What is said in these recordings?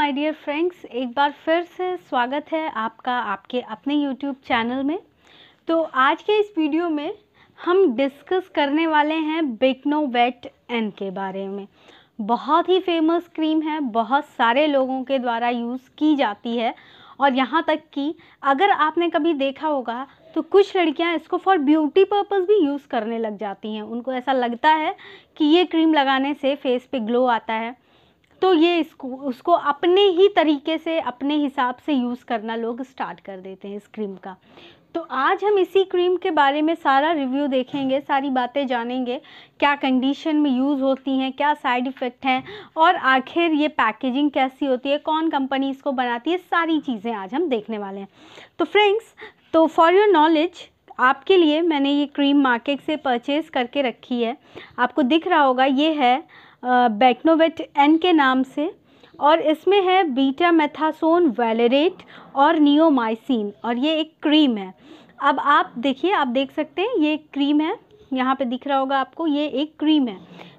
My dear friends, एक बार फिर से स्वागत है आपका आपके अपने यूट्यूब चैनल में। तो आज के इस वीडियो में हम डिस्कस करने वाले हैं बेक्नोवेट एन के बारे में। बहुत ही फेमस क्रीम है, बहुत सारे लोगों के द्वारा यूज़ की जाती है और यहाँ तक कि अगर आपने कभी देखा होगा तो कुछ लड़कियाँ इसको फॉर ब्यूटी पर्पस भी यूज़ करने लग जाती हैं। उनको ऐसा लगता है कि ये क्रीम लगाने से फेस पे ग्लो आता है, तो ये उसको अपने ही तरीके से अपने हिसाब से यूज़ करना लोग स्टार्ट कर देते हैं इस क्रीम का। तो आज हम इसी क्रीम के बारे में सारा रिव्यू देखेंगे, सारी बातें जानेंगे, क्या कंडीशन में यूज़ होती हैं, क्या साइड इफ़ेक्ट हैं और आखिर ये पैकेजिंग कैसी होती है, कौन कंपनी इसको बनाती है, सारी चीज़ें आज हम देखने वाले हैं। तो फ्रेंड्स, तो फॉर योर नॉलेज आपके लिए मैंने ये क्रीम मार्केट से परचेज़ करके रखी है। आपको दिख रहा होगा, ये है बेक्नोवेट एन के नाम से और इसमें है बीटामेथासोन वैलेरेट और नियोमाइसिन और ये एक क्रीम है। अब आप देखिए, आप देख सकते हैं ये एक क्रीम है, यहाँ पे दिख रहा होगा आपको, ये एक क्रीम है।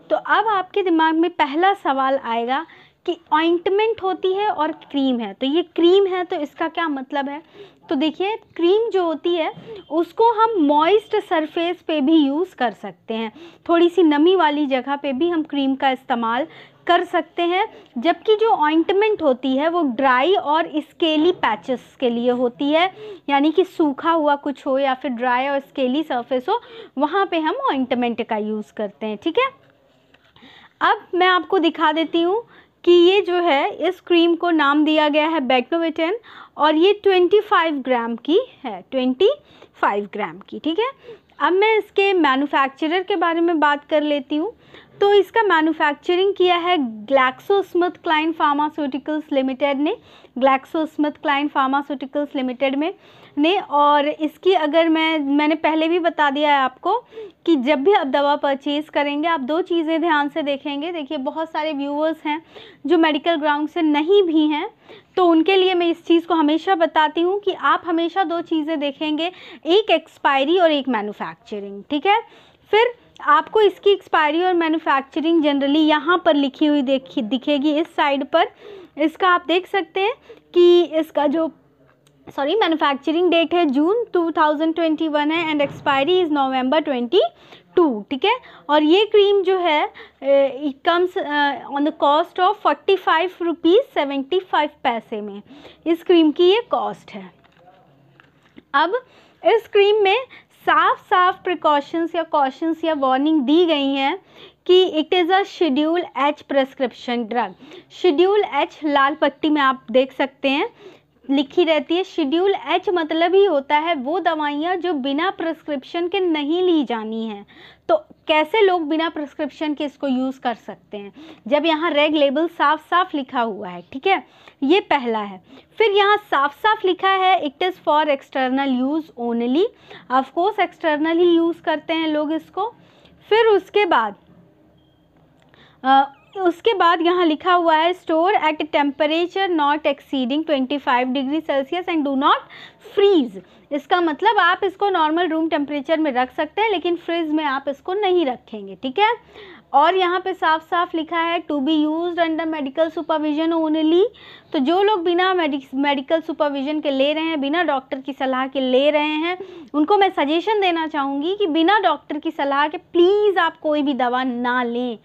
तो अब आपके दिमाग में पहला सवाल आएगा कि ऑइंटमेंट होती है और क्रीम है, तो ये क्रीम है तो इसका क्या मतलब है। तो देखिए, क्रीम जो होती है उसको हम मॉइस्ट सरफेस पे भी यूज़ कर सकते हैं, थोड़ी सी नमी वाली जगह पे भी हम क्रीम का इस्तेमाल कर सकते हैं। जबकि जो ऑइंटमेंट होती है वो ड्राई और स्केली पैचेस के लिए होती है, यानी कि सूखा हुआ कुछ हो या फिर ड्राई और स्केली सरफेस हो, वहाँ पे हम ऑइंटमेंट का यूज़ करते हैं। ठीक है, अब मैं आपको दिखा देती हूँ कि ये जो है, इस क्रीम को नाम दिया गया है बेक्नोवेट एन और ये 25 ग्राम की है, 25 ग्राम की। ठीक है, अब मैं इसके मैन्युफैक्चरर के बारे में बात कर लेती हूँ। तो इसका मैन्युफैक्चरिंग किया है ग्लैक्सोस्मिथक्लाइन फार्मास्यूटिकल्स लिमिटेड ने, ग्लैक्सोस्मिथक्लाइन फार्मास्यूटिकल्स लिमिटेड में ने। और इसकी अगर मैंने पहले भी बता दिया है आपको कि जब भी आप दवा परचेज़ करेंगे आप दो चीज़ें ध्यान से देखेंगे। देखिए, बहुत सारे व्यूअर्स हैं जो मेडिकल ग्राउंड से नहीं भी हैं, तो उनके लिए मैं इस चीज़ को हमेशा बताती हूँ कि आप हमेशा दो चीज़ें देखेंगे, एक एक्सपायरी और एक मैन्युफैक्चरिंग। ठीक है, फिर आपको इसकी एक्सपायरी और मैन्युफैक्चरिंग जनरली यहाँ पर लिखी हुई दिखेगी इस साइड पर। इसका आप देख सकते हैं कि इसका जो मैन्युफैक्चरिंग डेट है जून 2021 है एंड एक्सपायरी इज़ नवंबर 22। ठीक है, और ये क्रीम जो है it comes on the cost of 45 rupees 75 पैसे में इस क्रीम की ये कॉस्ट है। अब इस क्रीम में साफ साफ प्रिकॉशंस या कॉशंस या वार्निंग दी गई हैं कि it is a schedule H prescription drug. Schedule H लाल पट्टी में आप देख सकते हैं लिखी रहती है। शेड्यूल एच मतलब ही होता है वो दवाइयाँ जो बिना प्रिस्क्रिप्शन के नहीं ली जानी हैं। तो कैसे लोग बिना प्रिस्क्रिप्शन के इसको यूज़ कर सकते हैं जब यहाँ रेग लेबल साफ साफ लिखा हुआ है। ठीक है, ये पहला है। फिर यहाँ साफ साफ लिखा है it is for external use only. Of course external he use करते हैं लोग इसको। फिर उसके बाद यहाँ लिखा हुआ है store at temperature not exceeding 25 degree Celsius and do not freeze. इसका मतलब आप इसको नॉर्मल रूम टेम्परेचर में रख सकते हैं, लेकिन फ्रिज में आप इसको नहीं रखेंगे। ठीक है, और यहाँ पे साफ साफ लिखा है to be used under medical supervision only. तो जो लोग बिना मेडिकल सुपरविजन के ले रहे हैं, बिना डॉक्टर की सलाह के ले रहे हैं, उनको मैं सजेशन देना चाहूँगी कि बिना डॉक्टर की सलाह के प्लीज़ आप कोई भी दवा ना लें।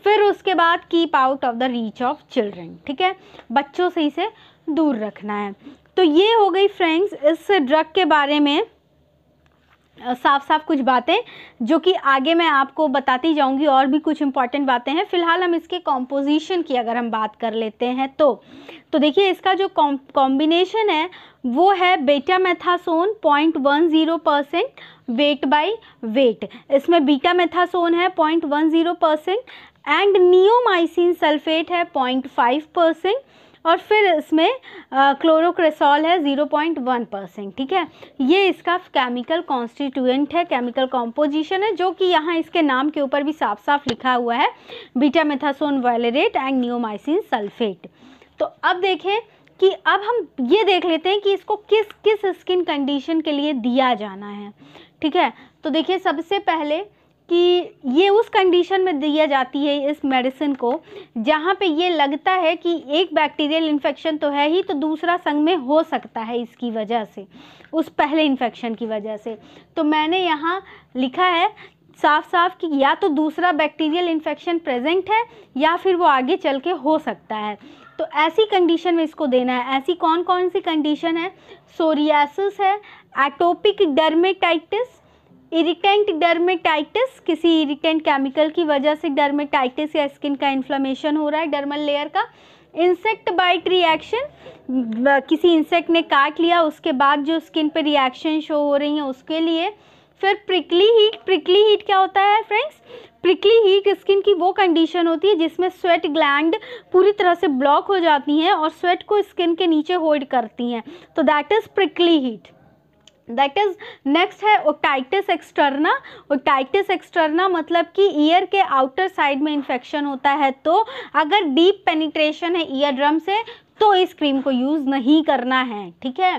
फिर उसके बाद keep out of the reach of children. ठीक है, बच्चों से इसे दूर रखना है। तो ये हो गई फ्रेंड्स इस ड्रग के बारे में साफ साफ कुछ बातें, जो कि आगे मैं आपको बताती जाऊंगी। और भी कुछ इंपॉर्टेंट बातें हैं। फिलहाल हम इसके कॉम्पोजिशन की अगर हम बात कर लेते हैं तो देखिए, इसका जो कॉम्बिनेशन है वो है बेटामेथासोन 0.10% वेट बाय वेट। इसमें बीटामेथासोन है 0.10% एंड नियोमाइसिन सल्फेट है 0.5% और फिर इसमें क्लोरोक्रेसॉल है 0.1%। ठीक है, ये इसका केमिकल कॉन्स्टिट्यूएंट है, केमिकल कॉम्पोजिशन है, जो कि यहाँ इसके नाम के ऊपर भी साफ साफ लिखा हुआ है betamethasone valerate and neomycin sulphate. तो अब देखें कि अब हम ये देख लेते हैं कि इसको किस किस स्किन कंडीशन के लिए दिया जाना है। ठीक है, तो देखिए, सबसे पहले कि ये उस कंडीशन में दिया जाती है इस मेडिसिन को जहाँ पे ये लगता है कि एक बैक्टीरियल इन्फेक्शन तो है ही, तो दूसरा संग में हो सकता है इसकी वजह से, उस पहले इन्फेक्शन की वजह से। तो मैंने यहाँ लिखा है साफ साफ कि या तो दूसरा बैक्टीरियल इन्फेक्शन प्रेजेंट है या फिर वो आगे चल के हो सकता है। तो ऐसी कंडीशन में इसको देना है। ऐसी कौन कौन सी कंडीशन है? सोरियासिस है, एटोपिक डर्मेटाइटिस, इरिटेंट डर्मेटाइटिस, किसी इरिटेंट केमिकल की वजह से डर्मेटाइटिस या स्किन का इन्फ्लेमेशन हो रहा है डर्मल लेयर का, इंसेक्ट बाइट रिएक्शन, किसी इंसेक्ट ने काट लिया उसके बाद जो स्किन पे रिएक्शन शो हो रही हैं उसके लिए। फिर प्रिकली हीट। प्रिकली हीट क्या होता है फ्रेंड्स? प्रिकली हीट स्किन की वो कंडीशन होती है जिसमें स्वेट ग्लैंड पूरी तरह से ब्लॉक हो जाती हैं और स्वेट को स्किन के नीचे होल्ड करती हैं, तो that is prickly heat. That is next है ओटाइटिस एक्सटर्ना। ओटाइटिस एक्सटर्ना मतलब कि ईयर के आउटर साइड में इन्फेक्शन होता है, तो अगर डीप पेनिट्रेशन है ईयर ड्रम से तो इस क्रीम को यूज़ नहीं करना है, ठीक है।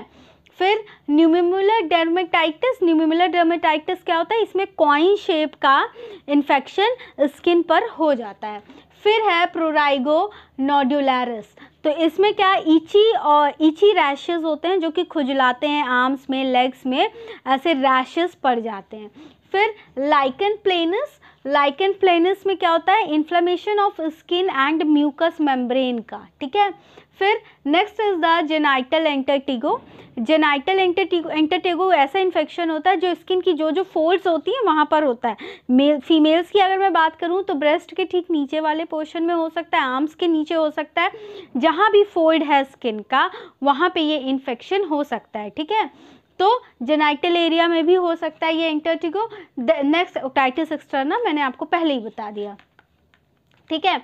फिर न्यूमेमुलर डर्मेटाइटिस। न्यूमेमुलर डर्मेटाइटिस क्या होता है? इसमें कॉइन शेप का इन्फेक्शन स्किन पर हो जाता है। फिर है प्रोराइगो नोडुलरिस। तो इसमें क्या इची रैशेस होते हैं जो कि खुजलाते हैं, आर्म्स में, लेग्स में ऐसे रैशेस पड़ जाते हैं। फिर लाइकन प्लेनस। लाइकन प्लेनस में क्या होता है? Inflammation of skin and mucous membrane का, ठीक है। फिर next is the genital intertrigo. Genital intertrigo ऐसा इन्फेक्शन होता है जो स्किन की जो फोल्ड्स होती हैं वहाँ पर होता है। फीमेल्स की अगर मैं बात करूँ तो ब्रेस्ट के ठीक नीचे वाले पोर्शन में हो सकता है, आर्म्स के नीचे हो सकता है, जहाँ भी फोल्ड है स्किन का वहाँ पे ये इन्फेक्शन हो सकता है, ठीक है। तो जेनाइटल एरिया में भी हो सकता है ये एंटरटिगो। नेक्स्ट ओटाइटिस एक्सटर्ना मैंने आपको पहले ही बता दिया, ठीक है।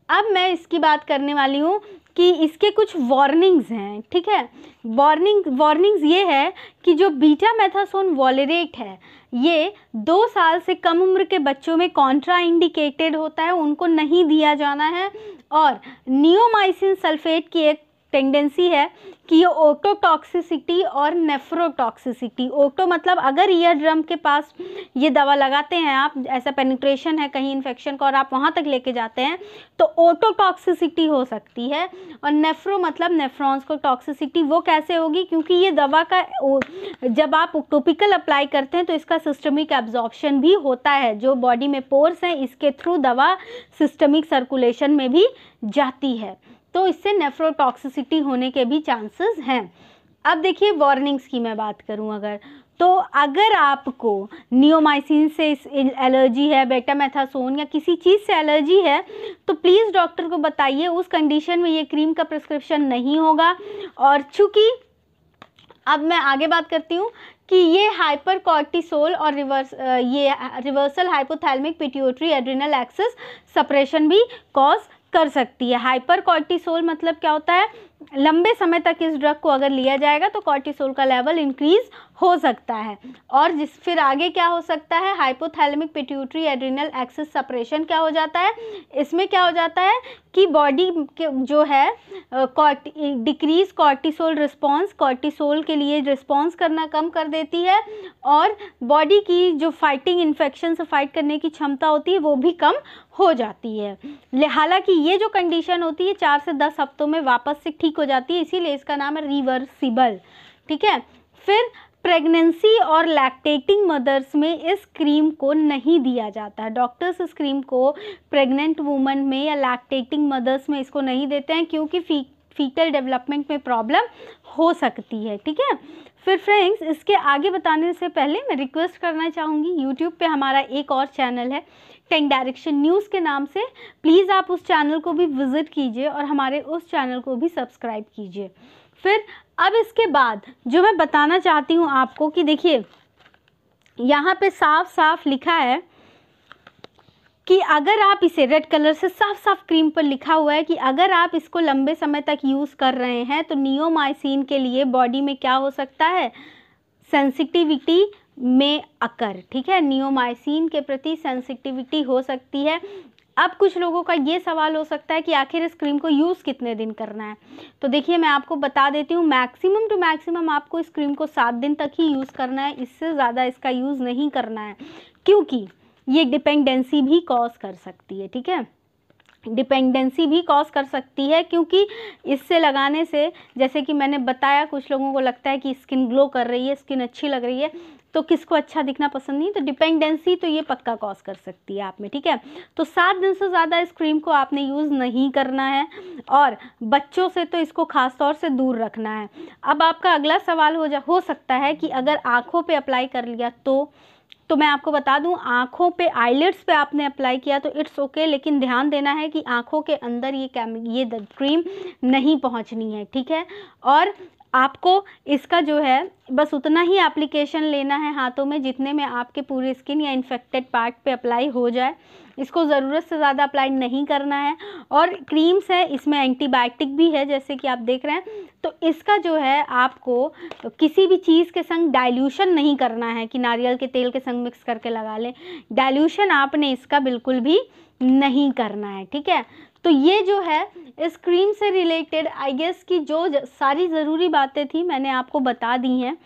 अब मैं इसकी बात करने वाली हूँ कि इसके कुछ वार्निंग्स हैं, ठीक है। वार्निंग्स ये है कि जो बीटा मेथासोन वॉलेरेट है ये 2 साल से कम उम्र के बच्चों में कॉन्ट्रा इंडिकेटेड होता है, उनको नहीं दिया जाना है। और नियोमाइसिन सल्फेट की एक टेंडेंसी है कि ये ओटोटॉक्सिसिटी और नेफ्रोटॉक्सिसिटी। ओटो मतलब अगर ईयर ड्रम के पास ये दवा लगाते हैं आप, ऐसा पेनिट्रेशन है कहीं इन्फेक्शन का और आप वहाँ तक लेके जाते हैं तो ओटोटॉक्सिसिटी हो सकती है। और नेफ्रो मतलब नेफ्रॉन्स को टॉक्सिसिटी। वो कैसे होगी? क्योंकि ये दवा का जब आप टॉपिकल अप्लाई करते हैं तो इसका सिस्टमिक एब्जॉर्प्शन भी होता है, जो बॉडी में पोर्स हैं इसके थ्रू दवा सिस्टमिक सर्कुलेशन में भी जाती है, तो इससे नेफ्रोटॉक्सिसिटी होने के भी चांसेस हैं। अब देखिए वार्निंग्स की मैं बात करूं अगर आपको नियोमाइसिन से एलर्जी है, बेटामेथासोन या किसी चीज़ से एलर्जी है तो प्लीज़ डॉक्टर को बताइए। उस कंडीशन में ये क्रीम का प्रिस्क्रिप्शन नहीं होगा। और चूँकि अब मैं आगे बात करती हूँ कि ये हाइपर कॉर्टिसोल और reversal hypothalamic pituitary adrenal axis suppression भी कॉज कर सकती है। हाइपर कॉर्टिसोल मतलब क्या होता है? लंबे समय तक इस ड्रग को अगर लिया जाएगा तो कॉर्टिसोल का लेवल इंक्रीज हो सकता है। और फिर आगे क्या हो सकता है? Hypothalamic pituitary adrenal axis suppression क्या हो जाता है? इसमें क्या हो जाता है कि बॉडी जो है डिक्रीज कॉर्टिसोल रिस्पॉन्स, कॉर्टिसोल के लिए रिस्पॉन्स करना कम कर देती है और बॉडी की जो फाइटिंग इन्फेक्शन से फाइट करने की क्षमता होती है वो भी कम हो जाती है। हालांकि ये जो कंडीशन होती है 4 से 10 हफ्तों में वापस से ठीक हो जाती है, इसीलिए इसका नाम है रिवर्सिबल, ठीक है। फिर प्रेगनेंसी और लैक्टेटिंग मदर्स में इस क्रीम को नहीं दिया जाता है। डॉक्टर्स इस क्रीम को प्रेग्नेंट वुमन में या लैक्टेटिंग मदर्स में इसको नहीं देते हैं क्योंकि फीटल डेवलपमेंट में प्रॉब्लम हो सकती है, ठीक है। फिर फ्रेंड्स इसके आगे बताने से पहले मैं रिक्वेस्ट करना चाहूँगी, यूट्यूब पे हमारा एक और चैनल है 10 डायरेक्शन न्यूज़ के नाम से, प्लीज़ आप उस चैनल को भी विज़िट कीजिए और हमारे उस चैनल को भी सब्सक्राइब कीजिए। फिर अब इसके बाद जो मैं बताना चाहती हूँ आपको कि देखिए यहाँ पे साफ साफ लिखा है कि अगर आप इसे रेड कलर से साफ साफ क्रीम पर लिखा हुआ है कि अगर आप इसको लंबे समय तक यूज़ कर रहे हैं तो नियोमाइसिन के लिए बॉडी में क्या हो सकता है? सेंसिटिविटी में अकर, ठीक है। नियोमाइसिन के प्रति सेंसिटिविटी हो सकती है। अब कुछ लोगों का ये सवाल हो सकता है कि आखिर इस क्रीम को यूज़ कितने दिन करना है। तो देखिए मैं आपको बता देती हूँ, मैक्सिमम टू मैक्सिमम आपको इस क्रीम को 7 दिन तक ही यूज़ करना है, इससे ज़्यादा इसका यूज़ नहीं करना है। क्योंकि ये डिपेंडेंसी भी कॉज कर सकती है, ठीक है, डिपेंडेंसी भी कॉज कर सकती है, क्योंकि इससे लगाने से जैसे कि मैंने बताया कुछ लोगों को लगता है कि स्किन ग्लो कर रही है, स्किन अच्छी लग रही है, तो किसको अच्छा दिखना पसंद नहीं, तो डिपेंडेंसी तो ये पक्का कॉज कर सकती है आप में, ठीक है। तो 7 दिन से ज़्यादा इस क्रीम को आपने यूज़ नहीं करना है और बच्चों से तो इसको ख़ास तौर से दूर रखना है। अब आपका अगला सवाल हो सकता है कि अगर आँखों पे अप्लाई कर लिया तो मैं आपको बता दूं, आँखों पे आईलिड्स पे आपने अप्लाई किया तो इट्स ओके, लेकिन ध्यान देना है कि आँखों के अंदर ये क्रीम नहीं पहुंचनी है, ठीक है। और आपको इसका जो है बस उतना ही एप्लीकेशन लेना है हाथों में जितने में आपके पूरे स्किन या इन्फेक्टेड पार्ट पे अप्लाई हो जाए। इसको ज़रूरत से ज़्यादा अप्लाई नहीं करना है। और क्रीम्स है, इसमें एंटीबायोटिक भी है जैसे कि आप देख रहे हैं, तो इसका जो है आपको किसी भी चीज़ के संग डाइल्यूशन नहीं करना है कि नारियल के तेल के संग मिक्स करके लगा लें, डाइल्यूशन आपने इसका बिल्कुल भी नहीं करना है, ठीक है। तो ये जो है इस क्रीम से रिलेटेड आई गेस की जो सारी ज़रूरी बातें थी मैंने आपको बता दी हैं।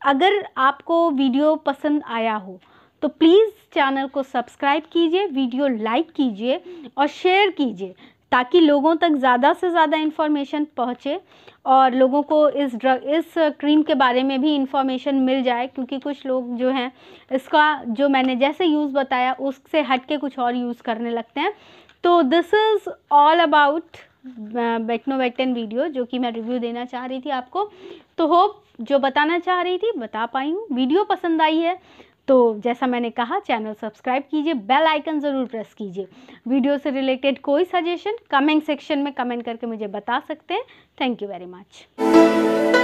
अगर आपको वीडियो पसंद आया हो तो प्लीज़ चैनल को सब्सक्राइब कीजिए, वीडियो लाइक कीजिए और शेयर कीजिए ताकि लोगों तक ज़्यादा से ज़्यादा इन्फॉर्मेशन पहुँचे और लोगों को इस क्रीम के बारे में भी इन्फॉर्मेशन मिल जाए, क्योंकि कुछ लोग जो हैं इसका जो मैंने जैसे यूज़ बताया उससे हट के कुछ और यूज़ करने लगते हैं। तो this is all about Betnovate video जो कि मैं रिव्यू देना चाह रही थी आपको। तो होप जो बताना चाह रही थी बता पाई हूँ। वीडियो पसंद आई है तो जैसा मैंने कहा चैनल सब्सक्राइब कीजिए, बेल आइकन ज़रूर प्रेस कीजिए। वीडियो से रिलेटेड कोई सजेशन कमेंट सेक्शन में कमेंट करके मुझे बता सकते हैं। Thank you very much.